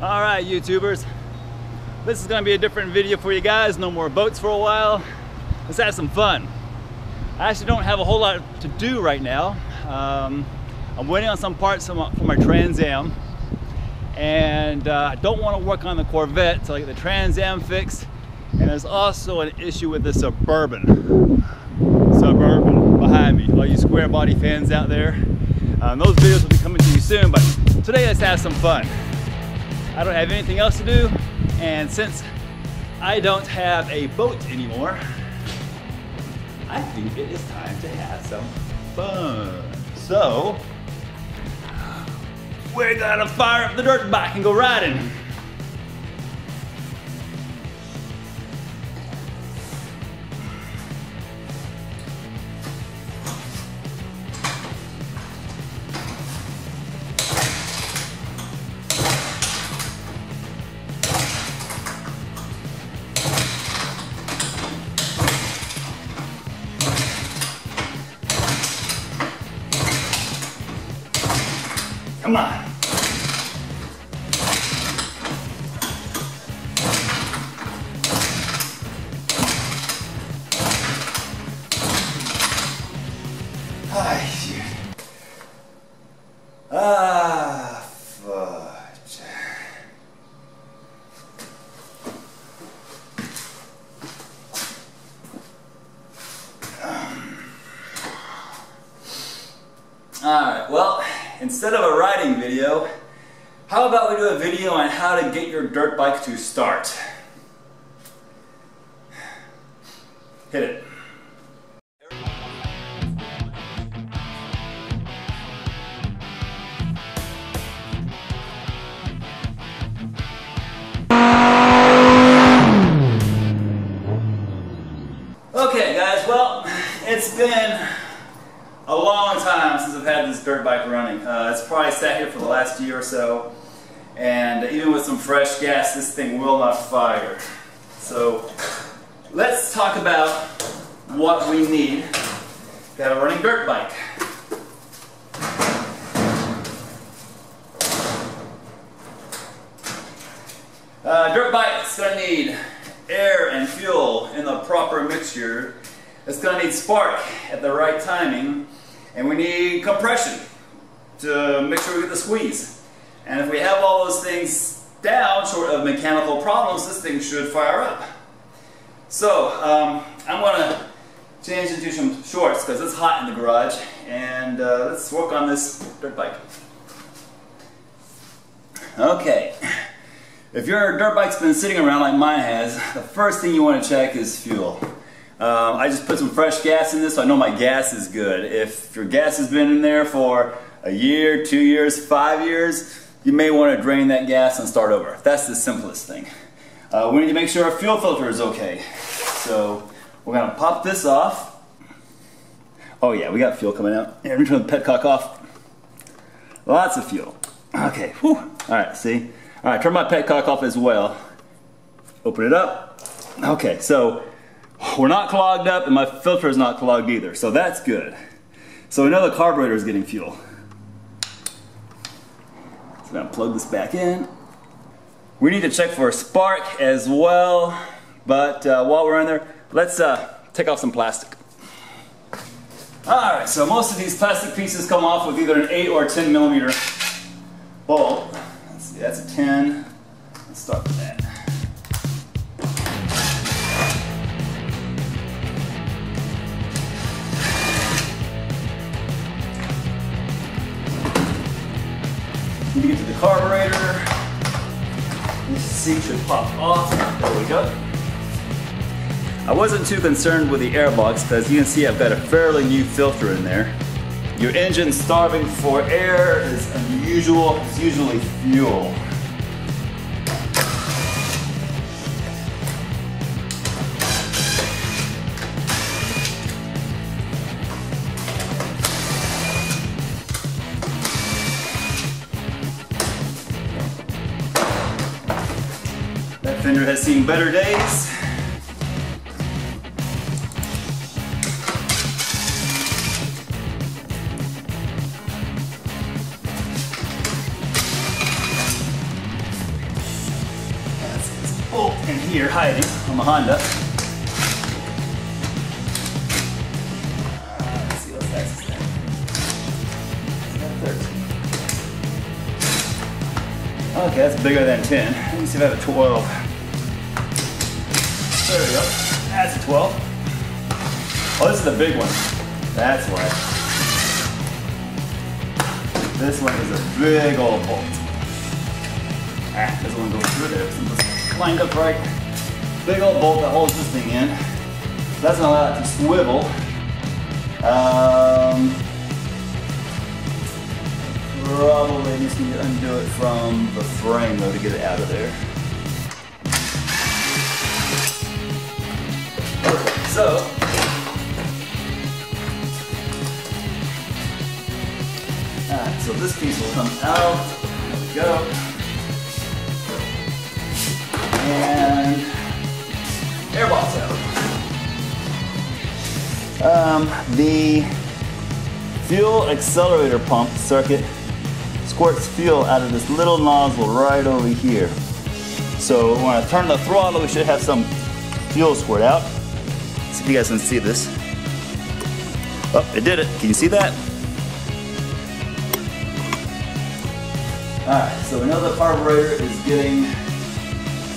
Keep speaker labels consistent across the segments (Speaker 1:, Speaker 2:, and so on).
Speaker 1: Alright YouTubers, this is going to be a different video for you guys. No more boats for a while. Let's have some fun. I actually don't have a whole lot to do right now. I'm waiting on some parts for my Trans Am, and I don't want to work on the Corvette till I get the Trans Am fixed. And there's also an issue with the Suburban behind me. All you square body fans out there, those videos will be coming to you soon, but today let's have some fun. I don't have anything else to do, and since I don't have a boat anymore, I think it is time to have some fun. So, we're gonna fire up the dirt bike and go riding. Come on. Ah, shoot. Ah, fudge. Alright, well, instead of a riding video, how about we do a video on how to get your dirt bike to start? Hit it. Okay guys, well, it's been a long time since I've had this dirt bike running. It's probably sat here for the last year or so, and even with some fresh gas, this thing will not fire. So let's talk about what we need to have a running dirt bike. Dirt bike is going to need air and fuel in the proper mixture. It's going to need spark at the right timing, and we need compression to make sure we get the squeeze. And if we have all those things down, short of mechanical problems, this thing should fire up. So I'm going to change into some shorts because it's hot in the garage, and let's work on this dirt bike. Okay. If your dirt bike's been sitting around like mine has, the first thing you want to check is fuel. I just put some fresh gas in this so I know my gas is good. If your gas has been in there for a year, 2 years, 5 years, you may want to drain that gas and start over. That's the simplest thing. We need to make sure our fuel filter is okay. So we're going to pop this off. Oh yeah, we got fuel coming out. Here, let me turn the petcock off. Lots of fuel. Okay, whew. Alright, see? Alright, turn my petcock off as well. Open it up. Okay, so we're not clogged up, and my filter is not clogged either, so that's good. So we know the carburetor is getting fuel. So I'm going to plug this back in. We need to check for a spark as well, but while we're in there, let's take off some plastic. Alright, so most of these plastic pieces come off with either an 8 or 10 millimeter bolt. Let's see, that's a 10. Let's start with that. Need to get to the carburetor. This seat should pop off. There we go. I wasn't too concerned with the airbox because you can see I've got a fairly new filter in there. Your engine starving for air is unusual. It's usually fuel. That fender has seen better days. bolt in here hiding on the Honda. Let's see what's next. Okay, that's bigger than 10. Let me see if I have a 12. There we go. That's a 12. Oh, this is the big one. That's why. This one is a big old bolt. This one goes through there. So it's lined up right. Big old bolt that holds this thing in. That's gonna allow it to swivel. Probably just need to undo it from the frame though to get it out of there. Okay, so alright, so this piece will come out. There we go. And airbox out. The fuel accelerator pump circuit squirts fuel out of this little nozzle right over here. So when I turn the throttle, we should have some fuel squirt out. Let's see if you guys can see this. Oh, it did it. Can you see that? Alright, so we know the carburetor is getting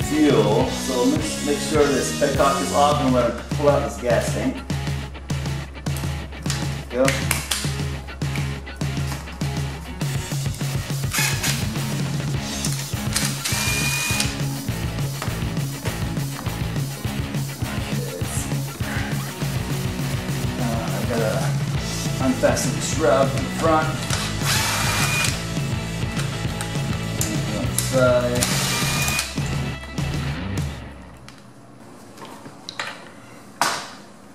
Speaker 1: fuel. So let's make sure this petcock is off and we're going to pull out this gas tank. Go. Unfasten the shroud from the front. Side.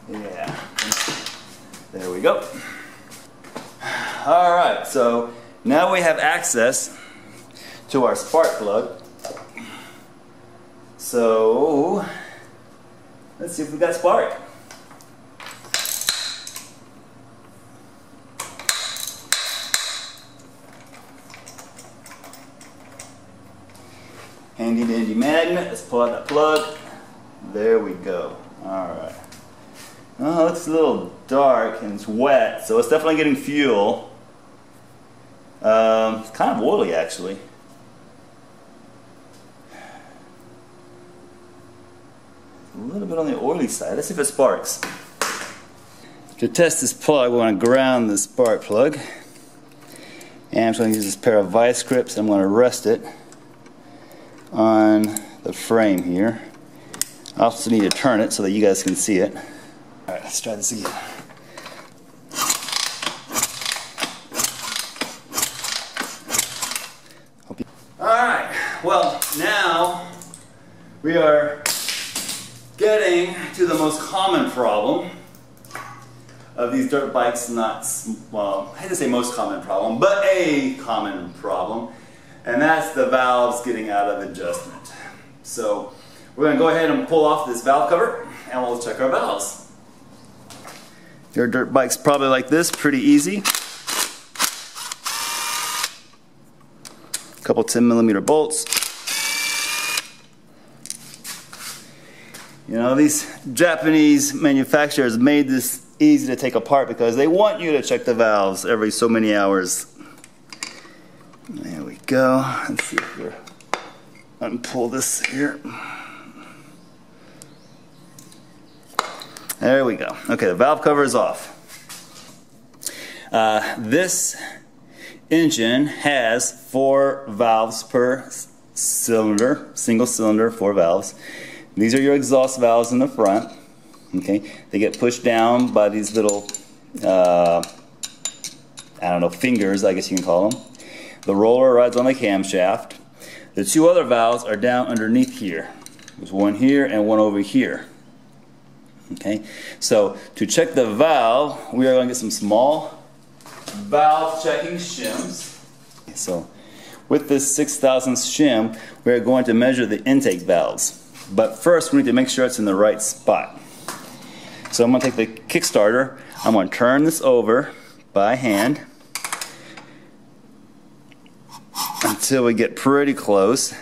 Speaker 1: Yeah. There we go. Alright, so now we have access to our spark plug. So let's see if we got spark. Handy dandy magnet. Let's pull out that plug. There we go. Alright. Oh, it looks a little dark and it's wet, so it's definitely getting fuel. It's kind of oily actually. A little bit on the oily side. Let's see if it sparks. To test this plug, we're going to ground the spark plug. And I'm just going to use this pair of vice grips. I'm going to rest it on the frame here. I also need to turn it so that you guys can see it. Alright, let's try this again. Alright, well now we are getting to the most common problem of these dirt bikes. Well, I hate to say most common problem, but a common problem. And that's the valves getting out of adjustment. So we're going to go ahead and pull off this valve cover and we'll check our valves. Your dirt bike's probably like this, pretty easy. A couple 10mm bolts. You know, these Japanese manufacturers made this easy to take apart because they want you to check the valves every so many hours. There we go. Let's see if we're unpull this here. There we go. Okay, the valve cover is off. This engine has 4 valves per cylinder, single cylinder, 4 valves. These are your exhaust valves in the front. Okay, they get pushed down by these little, I don't know, fingers, I guess you can call them. The roller rides on the camshaft. The 2 other valves are down underneath here. There's one here and one over here. Okay, so to check the valve, we are going to get some small valve checking shims. So with this 6,000 shim, we are going to measure the intake valves. But first we need to make sure it's in the right spot. So I'm going to take the Kickstarter, I'm going to turn this over by hand. until we get pretty close.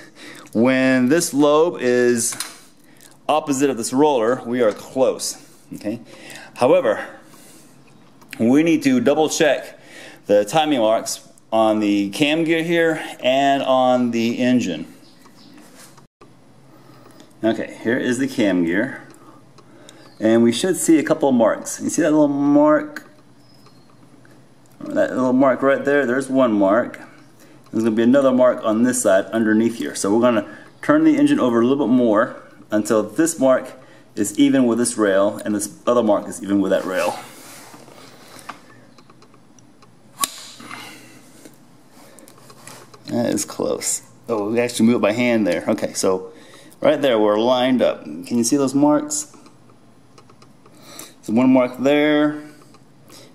Speaker 1: When this lobe is opposite of this roller, we are close. Okay. However, we need to double check the timing marks on the cam gear here and on the engine. Okay, here is the cam gear, and we should see a couple of marks. You see that little mark? That little mark right there? There's one mark. There's going to be another mark on this side underneath here. So we're going to turn the engine over a little bit more until this mark is even with this rail and this other mark is even with that rail. That is close. Oh, we actually moved by hand there. Okay, so right there we're lined up. Can you see those marks? There's one mark there, and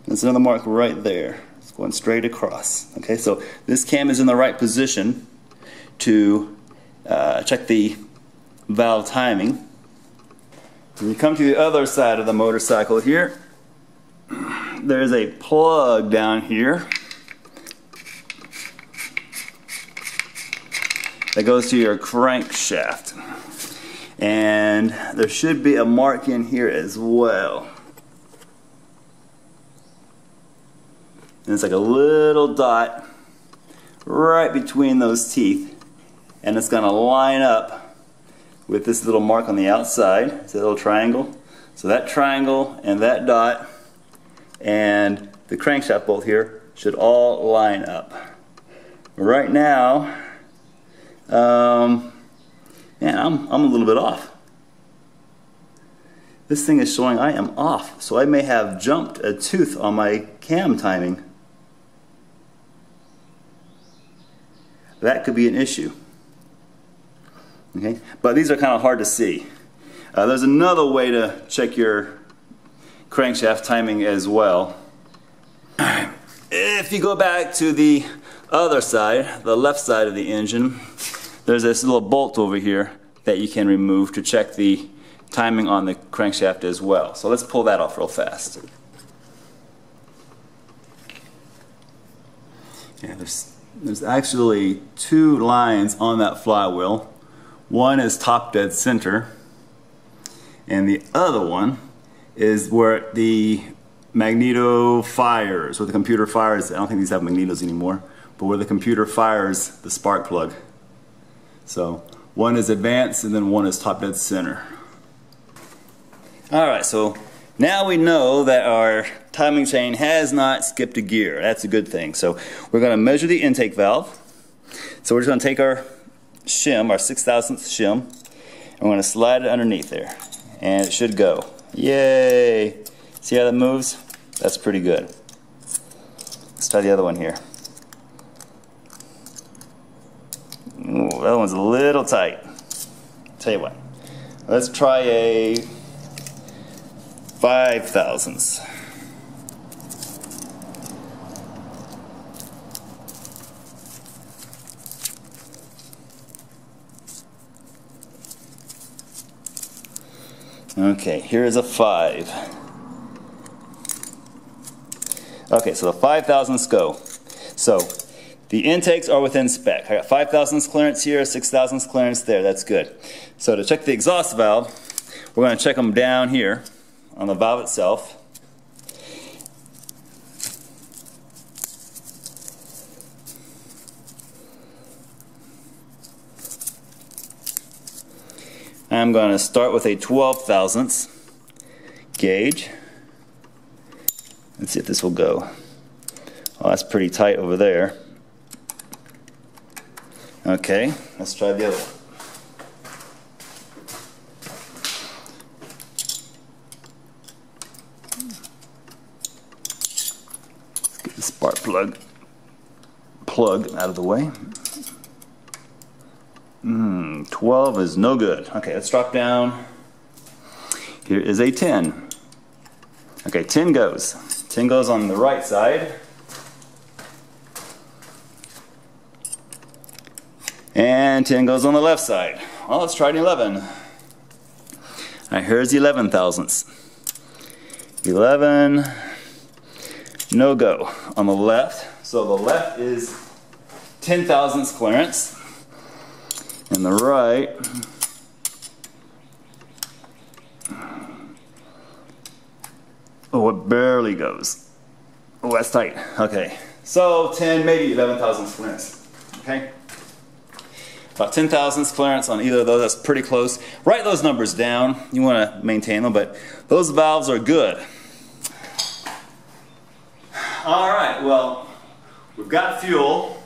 Speaker 1: there's another mark right there. It's going straight across. Okay, so this cam is in the right position to check the valve timing. When you come to the other side of the motorcycle here, there's a plug down here that goes to your crankshaft, and there should be a mark in here as well. And it's like a little dot right between those teeth, and it's going to line up with this little mark on the outside. It's a little triangle. So that triangle and that dot and the crankshaft bolt here should all line up. Right now, man, I'm a little bit off. This thing is showing I am off, so I may have jumped a tooth on my cam timing. That could be an issue. Okay, but these are kind of hard to see. There's another way to check your crankshaft timing as well. If you go back to the other side, the left side of the engine, there's this little bolt over here that you can remove to check the timing on the crankshaft as well. So let's pull that off real fast. Yeah, there's actually two lines on that flywheel. One is top dead center, and the other one is where the magneto fires, where the computer fires. I don't think these have magnetos anymore, but where the computer fires the spark plug. So one is advanced and then one is top dead center. Alright, so now we know that our timing chain has not skipped a gear. That's a good thing. So we're going to measure the intake valve. So we're just going to take our shim, our 6/1000 shim, and we're going to slide it underneath there. And it should go. Yay! See how that moves? That's pretty good. Let's try the other one here. Ooh, that one's a little tight. Tell you what, let's try a 5/1000. Okay, here's a 5. Okay, so the 5/1000 go. So the intakes are within spec. I got 5/1000 clearance here, 6/1000 clearance there. That's good. So to check the exhaust valve, we're going to check them down here on the valve itself. I'm going to start with a 12/1000 gauge. Let's see if this will go. Oh, that's pretty tight over there. Okay, let's try the other one. Let's get the spark plug out of the way. 12 is no good. Okay, let's drop down. Here is a 10. Okay, 10 goes. 10 goes on the right side. And 10 goes on the left side. Well, let's try an 11. Alright, here's the 11/1000. 11, no go on the left. So the left is 10 thousandths clearance. And the right, oh, it barely goes. Oh, that's tight. Okay, so 10, maybe 11 thousandths clearance. Okay, about 10 thousandths clearance on either of those. That's pretty close. Write those numbers down. You want to maintain them, but those valves are good. All right, well, we've got fuel.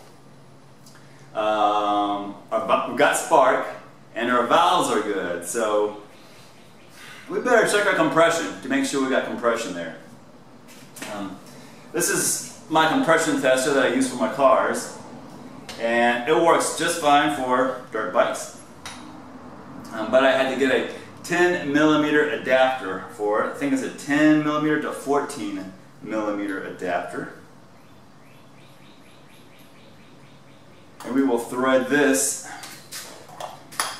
Speaker 1: We've got spark, and our valves are good, so we better check our compression to make sure we got compression there. This is my compression tester that I use for my cars, and it works just fine for dirt bikes. But I had to get a 10 millimeter adapter for it. I think it's a 10 millimeter to 14 millimeter adapter. And we will thread this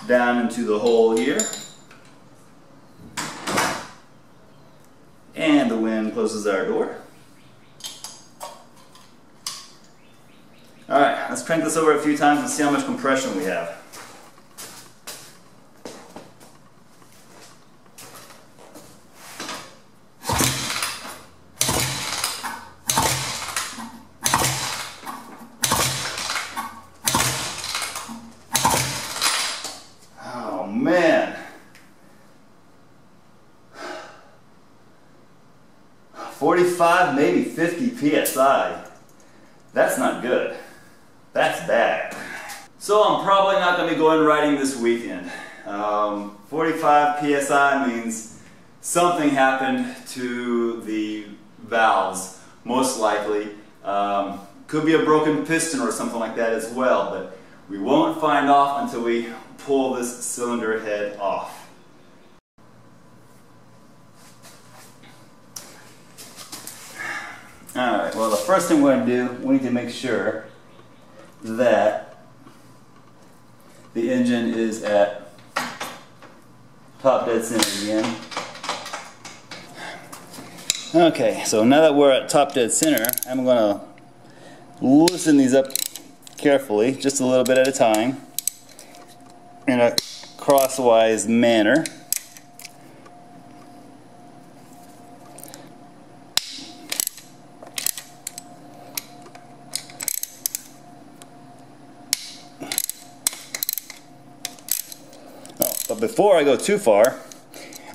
Speaker 1: down into the hole here. And the wind closes our door. Alright, let's crank this over a few times and see how much compression we have. Man, 45, maybe 50 psi. That's not good. That's bad. So I'm probably not going to be going riding this weekend. 45 psi means something happened to the valves, most likely. Could be a broken piston or something like that as well, but we won't find off until we pull this cylinder head off. Alright, well, the first thing we're going to do, we need to make sure that the engine is at top dead center again. Okay, so now that we're at top dead center, I'm going to loosen these up carefully, just a little bit at a time, in a crosswise manner. Oh, but before I go too far,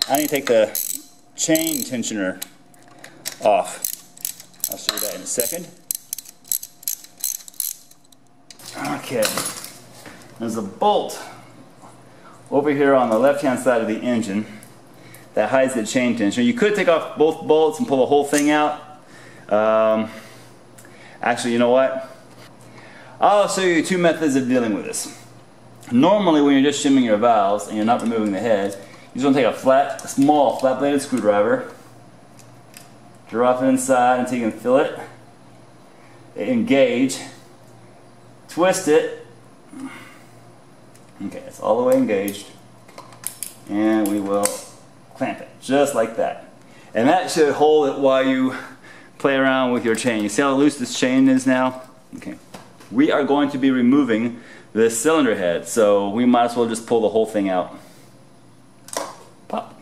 Speaker 1: I need to take the chain tensioner off. I'll show you that in a second. Okay, there's a bolt over here on the left hand side of the engine that hides the chain tensioner. You could take off both bolts and pull the whole thing out. Actually, you know what? I'll show you two methods of dealing with this. Normally, when you're just shimming your valves and you're not removing the head, you just want to take a small flat-bladed screwdriver, drop it inside until you can feel it, engage, twist it. Okay, it's all the way engaged, and we will clamp it just like that. And that should hold it while you play around with your chain. You see how loose this chain is now? Okay. We are going to be removing this cylinder head, so we might as well just pull the whole thing out. Pop.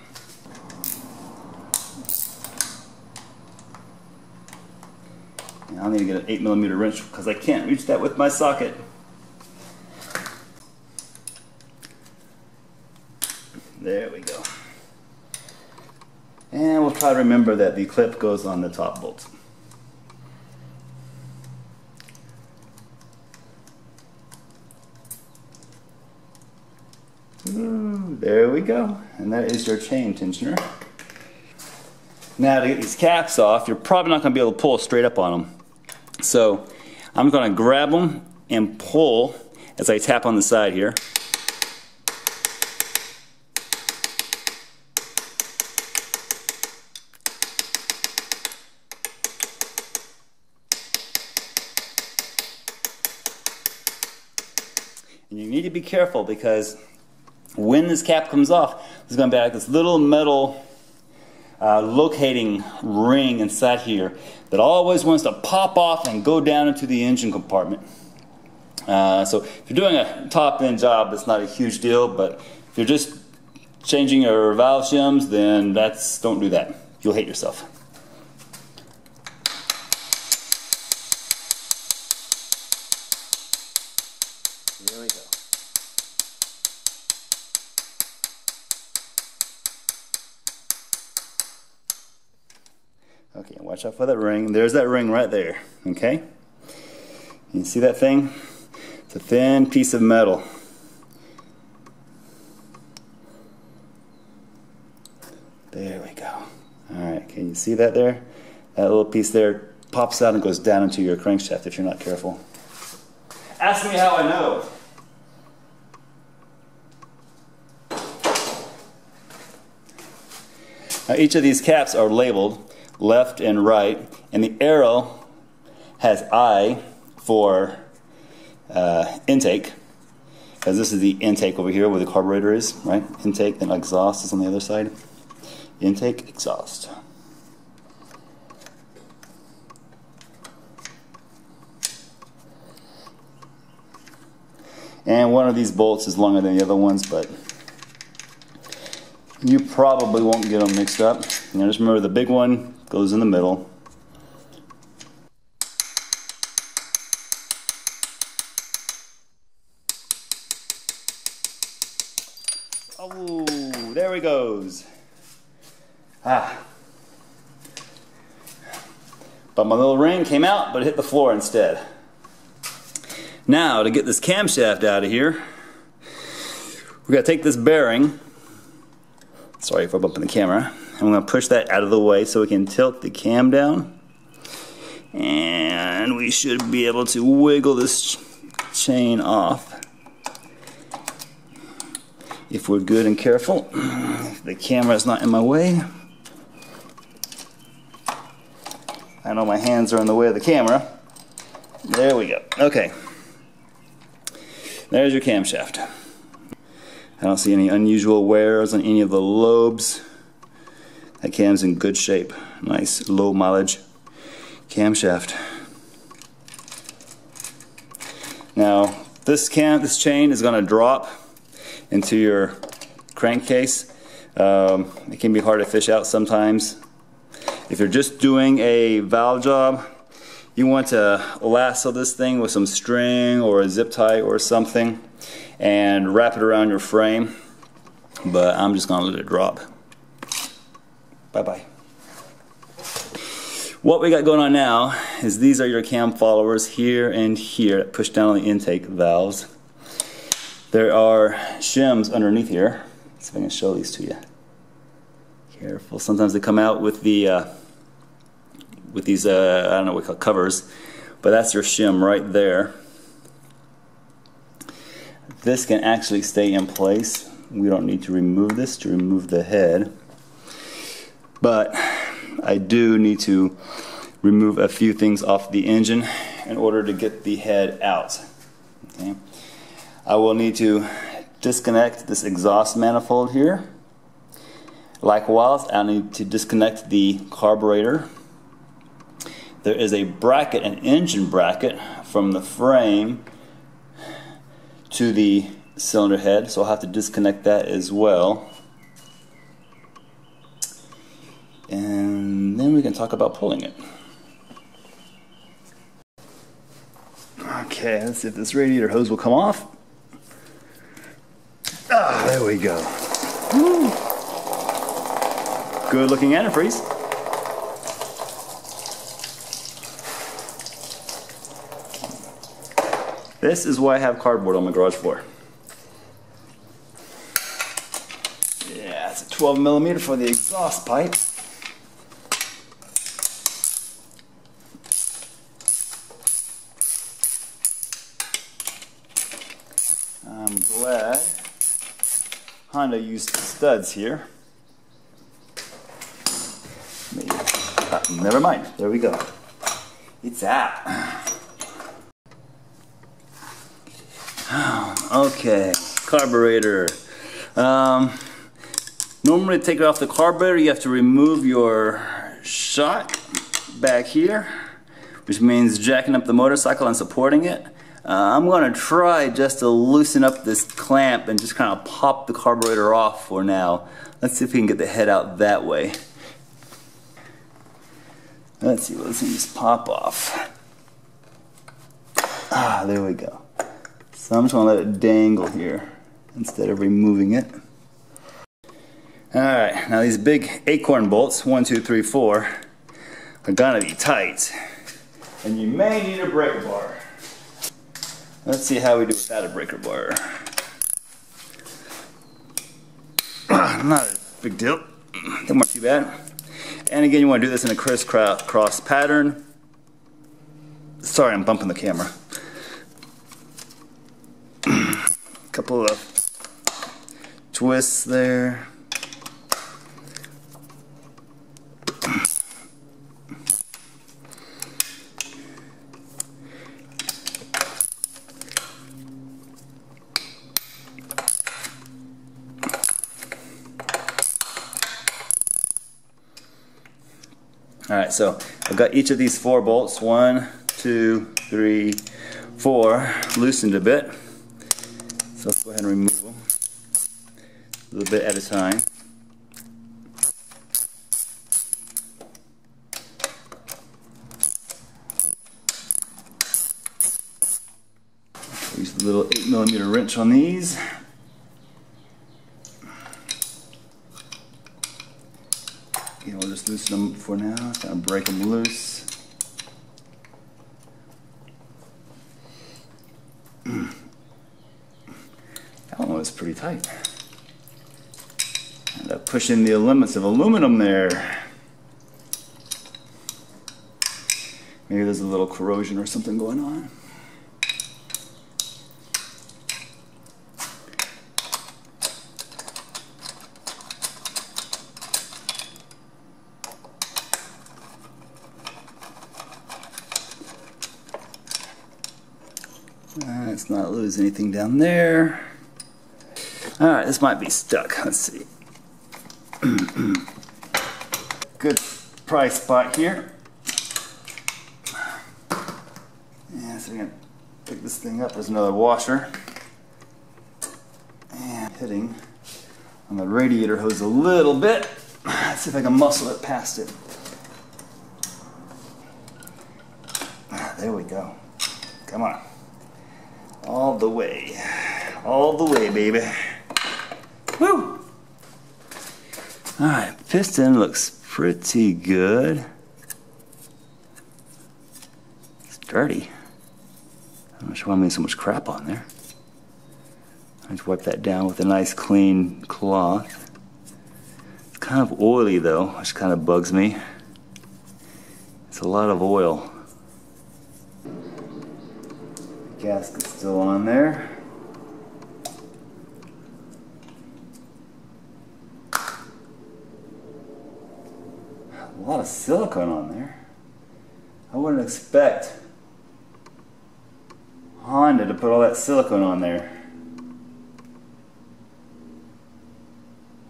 Speaker 1: And I'll need to get an 8 millimeter wrench because I can't reach that with my socket. There we go. And we'll try to remember that the clip goes on the top bolt. Ooh, there we go. And that is your chain tensioner. Now to get these caps off, you're probably not going to be able to pull straight up on them. So I'm going to grab them and pull as I tap on the side here. And you need to be careful because when this cap comes off, there's going to be like this little metal locating ring inside here that always wants to pop off and go down into the engine compartment. So if you're doing a top-end job, it's not a huge deal, but if you're just changing your valve shims, then don't do that. You'll hate yourself. Here we go. Okay, watch out for that ring. There's that ring right there, okay? You see that thing? It's a thin piece of metal. There we go. Alright, can you see that there? That little piece there pops out and goes down into your crankshaft if you're not careful. Ask me how I know. Now each of these caps are labeled left and right, and the arrow has I for intake, because this is the intake over here where the carburetor is, right? Intake, then exhaust is on the other side. Intake, exhaust. And one of these bolts is longer than the other ones, but you probably won't get them mixed up. You know, just remember the big one goes in the middle. Oh, there he goes. Ah. But my little ring came out, but it hit the floor instead. Now, to get this camshaft out of here, we're going to take this bearing. Sorry for bumping the camera. I'm going to push that out of the way so we can tilt the cam down. And we should be able to wiggle this chain off if we're good and careful. If the camera is not in my way. I know my hands are in the way of the camera. There we go. Okay. There's your camshaft. I don't see any unusual wears on any of the lobes. That cam's in good shape. Nice low mileage camshaft. Now this chain is going to drop into your crankcase. It can be hard to fish out sometimes. If you're just doing a valve job, you want to lasso this thing with some string or a zip tie or something and wrap it around your frame, but I'm just going to let it drop. Bye-bye. What we got going on now is these are your cam followers here and here that push down on the intake valves. There are shims underneath here. Let's see if I can show these to you. Careful, sometimes they come out with the with these, I don't know what we call covers, but that's your shim right there. This can actually stay in place. We don't need to remove this to remove the head, but I do need to remove a few things off the engine in order to get the head out. Okay. I will need to disconnect this exhaust manifold here. Likewise, I'll need to disconnect the carburetor. There is a bracket, an engine bracket, from the frame to the cylinder head, so I'll have to disconnect that as well. And then we can talk about pulling it. Okay, let's see if this radiator hose will come off. Ah, there we go. Woo. Good looking antifreeze. This is why I have cardboard on my garage floor. Yeah, it's a 12mm for the exhaust pipe. I'm glad Honda used studs here. Maybe. Never mind. There we go. It's out. Okay, carburetor. Normally to take it off the carburetor, you have to remove your shock back here, which means jacking up the motorcycle and supporting it. I'm going to try just to loosen up this clamp and just kind of pop the carburetor off for now. Let's see if we can get the head out that way. Let's see, let's just pop off. Ah, there we go. So I'm just going to let it dangle here instead of removing it. Alright, now these big acorn bolts, 1, 2, 3, 4, are going to be tight. And you may need a breaker bar. Let's see how we do without a breaker bar. Not a big deal. Don't work too bad. And again, you want to do this in a crisscross pattern. Sorry, I'm bumping the camera. A couple of twists there. Alright, so I've got each of these 4 bolts, 1, 2, 3, 4, loosened a bit. So let's go ahead and remove them a little bit at a time. Use the little 8mm wrench on these. We'll just loosen them for now, kind of break them loose. That one was pretty tight. End up pushing the limits of aluminum there. Maybe there's a little corrosion or something going on. Let's not lose anything down there. Alright, this might be stuck. Let's see. Good price spot here. Yeah, so we're going to pick this thing up. There's another washer. And hitting on the radiator hose a little bit. Let's see if I can muscle it past it. There we go. Come on. All the way, baby. Woo! Alright, piston looks pretty good. It's dirty. I'm not sure why I'm getting so much crap on there. I just wipe that down with a nice clean cloth. It's kind of oily though, which kind of bugs me. It's a lot of oil. Gasket's still on there. A lot of silicone on there. I wouldn't expect Honda to put all that silicone on there.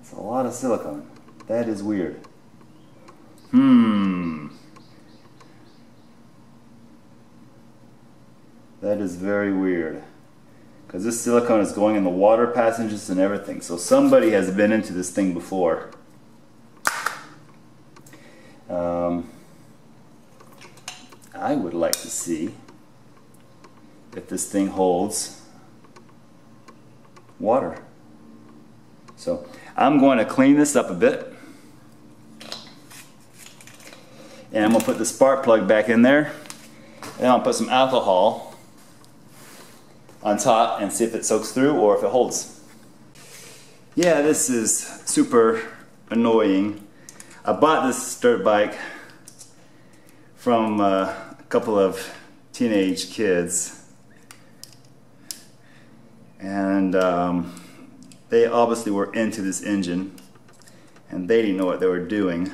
Speaker 1: It's a lot of silicone. That is weird. That is very weird. Because this silicone is going in the water passages and everything. So somebody has been into this thing before. I would like to see if this thing holds water. So I'm going to clean this up a bit. And I'm going to put the spark plug back in there. And I'll put some alcohol on top and see if it soaks through or if it holds. Yeah, this is super annoying. I bought this dirt bike from a couple of teenage kids, and they obviously were into this engine and they didn't know what they were doing.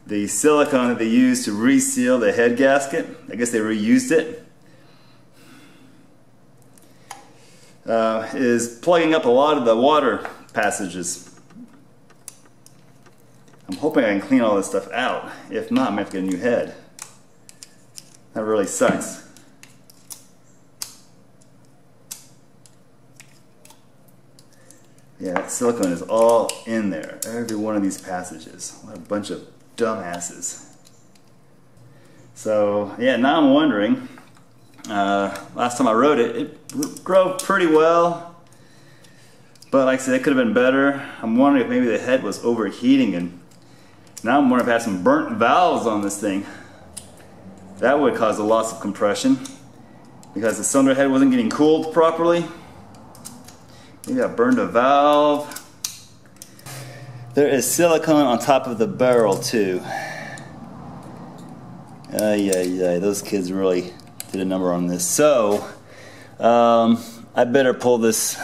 Speaker 1: The silicone that they used to reseal the head gasket, I guess they reused it, is plugging up a lot of the water passages. I'm hoping I can clean all this stuff out. If not, I'm going to have to get a new head. That really sucks. Yeah, that silicone is all in there. Every one of these passages. What a bunch of dumbasses. So, yeah, now I'm wondering, last time I rode it, it drove pretty well. But like I said, it could have been better. I'm wondering if maybe the head was overheating, and now I'm wondering if I had some burnt valves on this thing. That would cause a loss of compression because the cylinder head wasn't getting cooled properly. Maybe I burned a valve. There is silicone on top of the barrel too. Yeah, those kids really did a number on this. So, I better pull this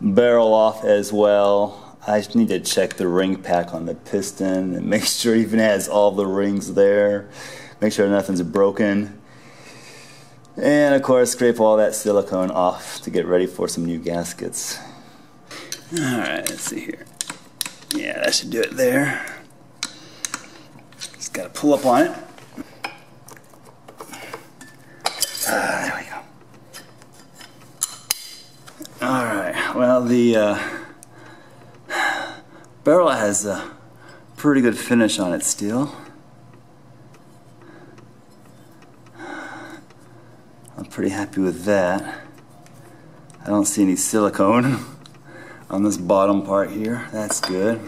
Speaker 1: barrel off as well. I just need to check the ring pack on the piston and make sure it even has all the rings there. Make sure nothing's broken. And of course, scrape all that silicone off to get ready for some new gaskets. Alright, let's see here. Yeah, that should do it there. Just gotta pull up on it. There we go. Alright, well, the barrel has a pretty good finish on it still. I'm pretty happy with that. I don't see any silicone on this bottom part here. That's good.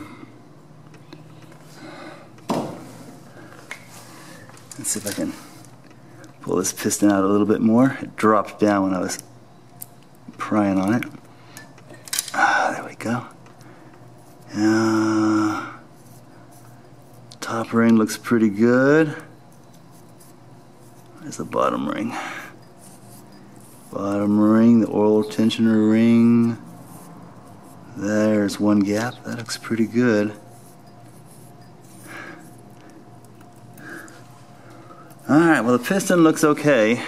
Speaker 1: Let's see if I can pull this piston out a little bit more. It dropped down when I was prying on it. There we go. Top ring looks pretty good. Where's the bottom ring? Bottom ring, the oil tensioner ring. There's one gap. That looks pretty good. Alright, well, the piston looks okay.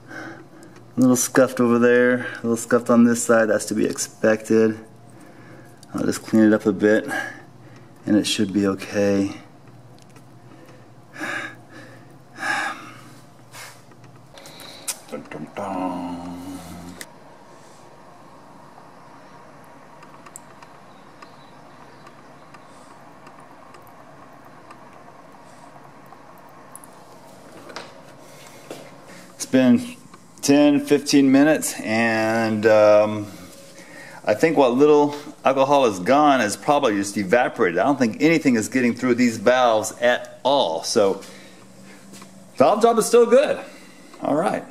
Speaker 1: A little scuffed over there, a little scuffed on this side. That's to be expected. I'll just clean it up a bit and it should be okay. Dun, dun, dun. It's been 10-15 minutes, and I think what little alcohol is gone is probably just evaporated. I don't think anything is getting through these valves at all. So valve job is still good. All right.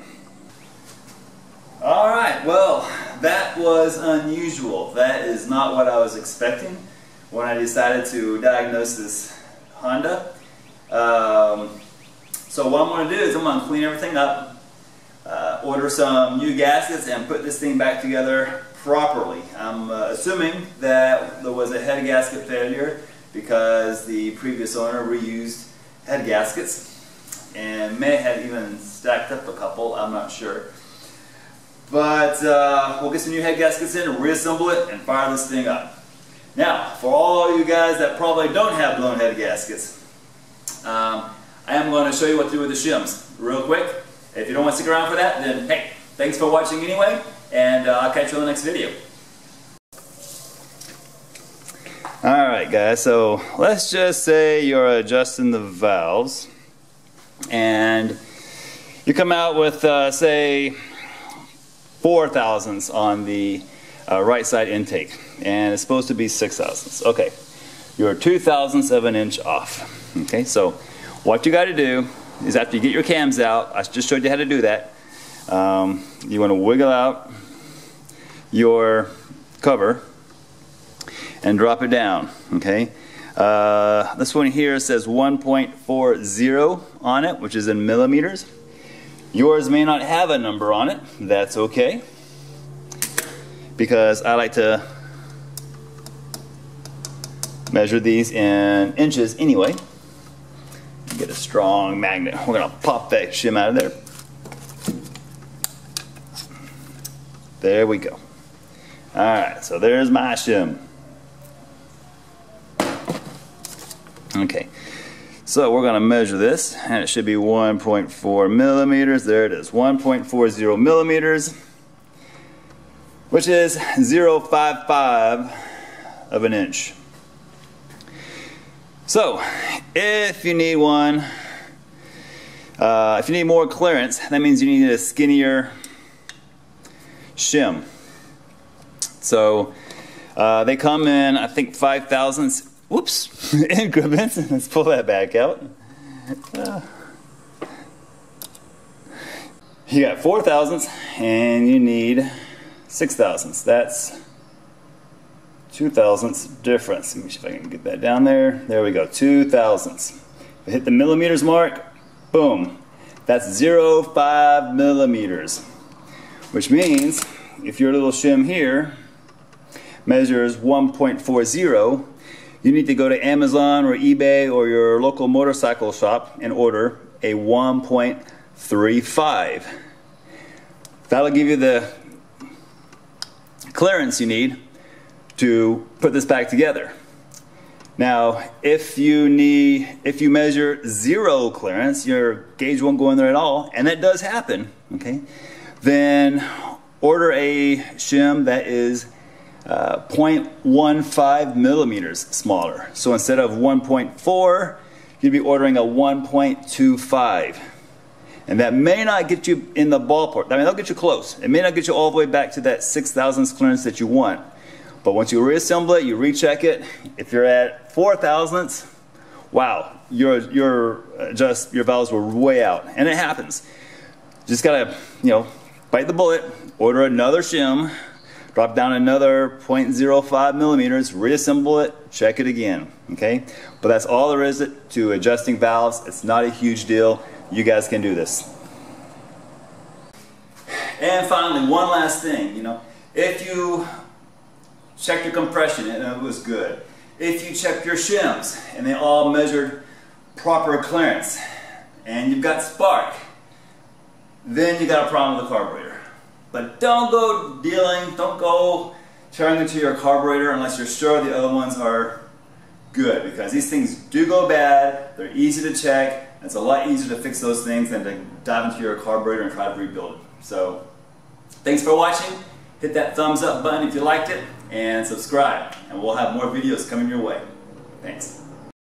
Speaker 1: Alright, well, that was unusual. That is not what I was expecting when I decided to diagnose this Honda. So what I'm going to do is I'm going to clean everything up, order some new gaskets, and put this thing back together properly. I'm assuming that there was a head gasket failure because the previous owner reused head gaskets and may have even stacked up a couple, I'm not sure. But we'll get some new head gaskets in, reassemble it, and fire this thing up. Now, for all you guys that probably don't have blown head gaskets, I am going to show you what to do with the shims real quick. If you don't want to stick around for that, then hey, thanks for watching anyway, and I'll catch you on the next video. Alright guys, so let's just say you're adjusting the valves, and you come out with, say, 4 thousandths on the right side intake, and it's supposed to be 6 thousandths. Okay, you're 2 thousandths of an inch off. Okay, so what you got to do is after you get your cams out, I just showed you how to do that. You want to wiggle out your cover and drop it down. Okay, this one here says 1.40 on it, which is in millimeters. Yours may not have a number on it. That's okay, because I like to measure these in inches anyway. Get a strong magnet. We're going to pop that shim out of there. There we go. Alright, so there's my shim. Okay, so we're going to measure this, and it should be 1.4 millimeters. There it is, 1.40 millimeters. which is 0.55 of an inch. So if you need one, if you need more clearance, that means you need a skinnier shim. So they come in, I think, 5,000s, whoops, increments. Let's pull that back out. You got 4,000s and you need 6,000s. That's 2,000s difference. Let me see if I can get that down there. There we go, 2,000s. If I hit the millimeters mark, boom. That's 0.5 millimeters. Which means if your little shim here measures 1.40, you need to go to Amazon or eBay or your local motorcycle shop and order a 1.35. That'll give you the clearance you need to put this back together. Now, if you measure 0 clearance, your gauge won't go in there at all, and that does happen, okay? Then order a shim that is 0.15 millimeters smaller. So instead of 1.4, you'd be ordering a 1.25. And that may not get you in the ballpark. I mean, that'll get you close. It may not get you all the way back to that 6,000th clearance that you want. But once you reassemble it, you recheck it. If you're at 4,000ths, wow, your valves were way out. And it happens. Just gotta, bite the bullet, order another shim, drop down another 0.05 millimeters, reassemble it, check it again, okay? But that's all there is to adjusting valves. It's not a huge deal. You guys can do this. And finally, one last thing, if you check your compression and it was good, if you check your shims and they all measured proper clearance and you've got spark, then you got a problem with the carburetor. But don't go don't go tearing into your carburetor unless you're sure the other ones are good, because these things do go bad, they're easy to check, and it's a lot easier to fix those things than to dive into your carburetor and try to rebuild it. So, thanks for watching. Hit that thumbs up button if you liked it, and subscribe, and we'll have more videos coming your way. Thanks.